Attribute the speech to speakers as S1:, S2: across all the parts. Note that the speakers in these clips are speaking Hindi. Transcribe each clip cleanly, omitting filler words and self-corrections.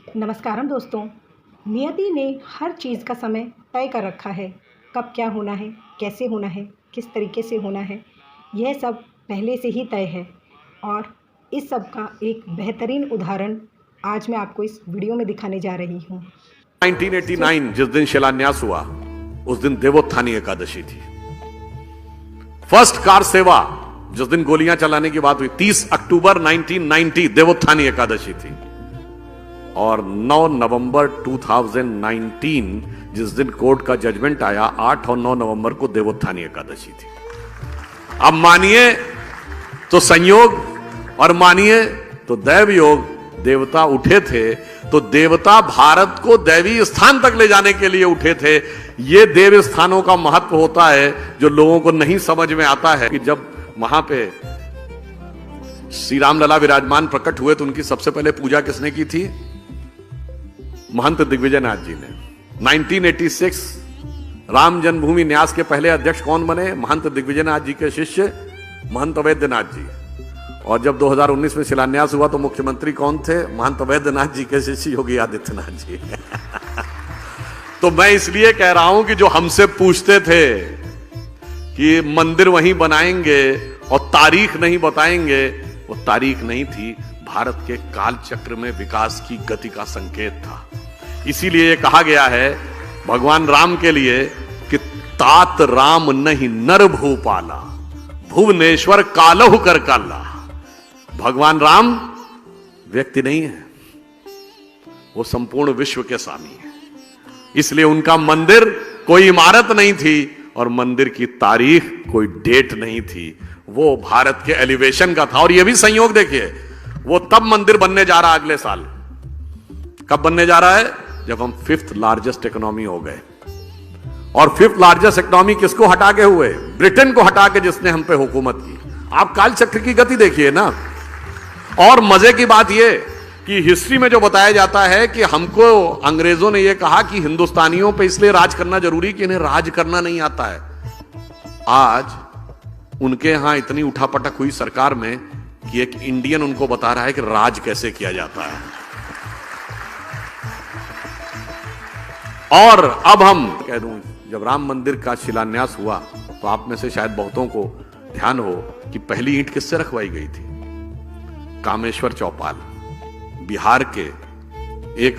S1: नमस्कारम दोस्तों। नियति ने हर चीज़ का समय तय कर रखा है। कब क्या होना है, कैसे होना है, किस तरीके से होना है, यह सब पहले से ही तय है। और इस सब का एक बेहतरीन उदाहरण आज मैं आपको इस वीडियो में दिखाने जा रही हूँ।
S2: 1989 जिस दिन शिलान्यास हुआ उस दिन देवोत्थानी एकादशी थी। फर्स्ट कार सेवा जिस दिन गोलियां चलाने की बात हुई 30 अक्टूबर 1990 देवोत्थानी एकादशी थी। और 9 नवंबर 2019 जिस दिन कोर्ट का जजमेंट आया 8 और 9 नवंबर को देवोत्थानी एकादशी थी। अब मानिए तो संयोग और मानिए तो दैव योग। देवता उठे थे तो देवता भारत को दैवी स्थान तक ले जाने के लिए उठे थे। ये देव स्थानों का महत्व होता है जो लोगों को नहीं समझ में आता है कि जब वहां पे श्री राम लला विराजमान प्रकट हुए तो उनकी सबसे पहले पूजा किसने की थी? महंत दिग्विजयनाथ जी ने। 1986 राम जन्मभूमि न्यास के पहले अध्यक्ष कौन बने? महंत दिग्विजयनाथ जी के शिष्य महंत अवैधनाथ जी। और जब 2019 में शिलान्यास हुआ तो मुख्यमंत्री कौन थे? महंत अवैधनाथ जी के शिष्य योगी आदित्यनाथ जी। तो मैं इसलिए कह रहा हूं कि जो हमसे पूछते थे कि मंदिर वहीं बनाएंगे और तारीख नहीं बताएंगे, वो तारीख नहीं थी, भारत के काल चक्र में विकास की गति का संकेत था। इसीलिए यह कहा गया है भगवान राम के लिए कि तात राम नहीं नर भूपाला, भुवनेश्वर कालहु कर काला। भगवान राम व्यक्ति नहीं है, वो संपूर्ण विश्व के स्वामी है। इसलिए उनका मंदिर कोई इमारत नहीं थी और मंदिर की तारीख कोई डेट नहीं थी, वो भारत के एलिवेशन का था। और यह भी संयोग देखिए, वो तब मंदिर बनने जा रहा अगले साल। कब बनने जा रहा है? जब हम 5th लार्जेस्ट इकोनॉमी हो गए। और 5th लार्जेस्ट इकोनॉमी किसको हटा के हुए? ब्रिटेन को हटा के, जिसने हम पे हुकूमत की। आप काल चक्र की गति देखिए ना। और मजे की बात यह कि हिस्ट्री में जो बताया जाता है कि हमको अंग्रेजों ने यह कहा कि हिंदुस्तानियों पे इसलिए राज करना जरूरी कि इन्हें राज करना नहीं आता है। आज उनके यहां इतनी उठापटक हुई सरकार में कि एक इंडियन उनको बता रहा है कि राज कैसे किया जाता है। और अब हम कह दूं, जब राम मंदिर का शिलान्यास हुआ तो आप में से शायद बहुतों को ध्यान हो कि पहली ईंट किससे रखवाई गई थी? कामेश्वर चौपाल। बिहार के एक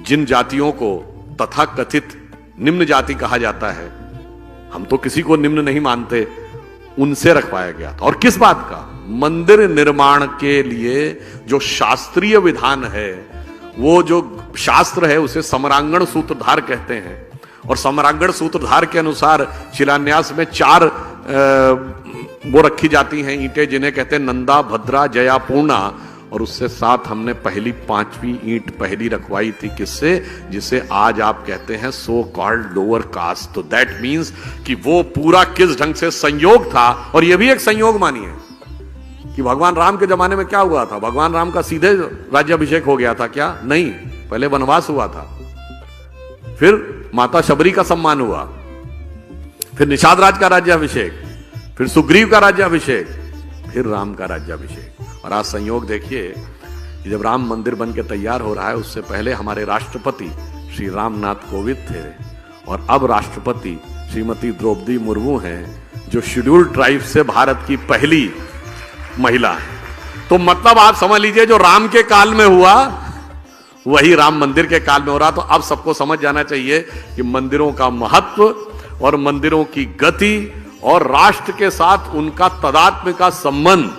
S2: जिन जातियों को तथाकथित निम्न जाति कहा जाता है, हम तो किसी को निम्न नहीं मानते, उनसे रखवाया गया था। और किस बात का? मंदिर निर्माण के लिए जो शास्त्रीय विधान है, वो जो शास्त्र है उसे समरांगण सूत्रधार कहते हैं। और समरांगण सूत्रधार के अनुसार शिलान्यास में 4 वो रखी जाती हैं ईंटें, जिन्हें कहते हैं नंदा, भद्रा, जया, पूर्णा। और उससे साथ हमने पहली 5वीं ईंट पहली रखवाई थी। किससे? जिसे आज आप कहते हैं सो कॉल्ड लोअर कास्ट। तो दैट मीन्स कि वो पूरा किस ढंग से संयोग था। और यह भी एक संयोग मानिए कि भगवान राम के जमाने में क्या हुआ था? भगवान राम का सीधे राज्याभिषेक हो गया था क्या? नहीं, पहले वनवास हुआ था, फिर माता शबरी का सम्मान हुआ, फिर निषाद राज का राज्याभिषेक, फिर सुग्रीव का राज्याभिषेक, फिर राम का राज्याभिषेक। और आज संयोग देखिए कि जब राम मंदिर बन के तैयार हो रहा है, उससे पहले हमारे राष्ट्रपति श्री रामनाथ कोविंद थे और अब राष्ट्रपति श्रीमती द्रौपदी मुर्मू हैं, जो शेड्यूल्ड ट्राइब से भारत की पहली महिला है। तो मतलब आप समझ लीजिए, जो राम के काल में हुआ वही राम मंदिर के काल में हो रहा। तो अब सबको समझ जाना चाहिए कि मंदिरों का महत्व और मंदिरों की गति और राष्ट्र के साथ उनका तादात्म्य का संबंध,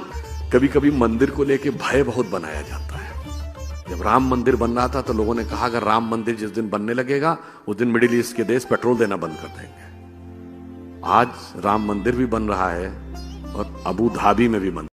S2: कभी कभी मंदिर को लेकर भय बहुत बनाया जाता है। जब राम मंदिर बन रहा था तो लोगों ने कहा अगर राम मंदिर जिस दिन बनने लगेगा उस दिन मिडिल ईस्ट के देश पेट्रोल देना बंद कर देंगे। आज राम मंदिर भी बन रहा है और अबू धाबी में भी बन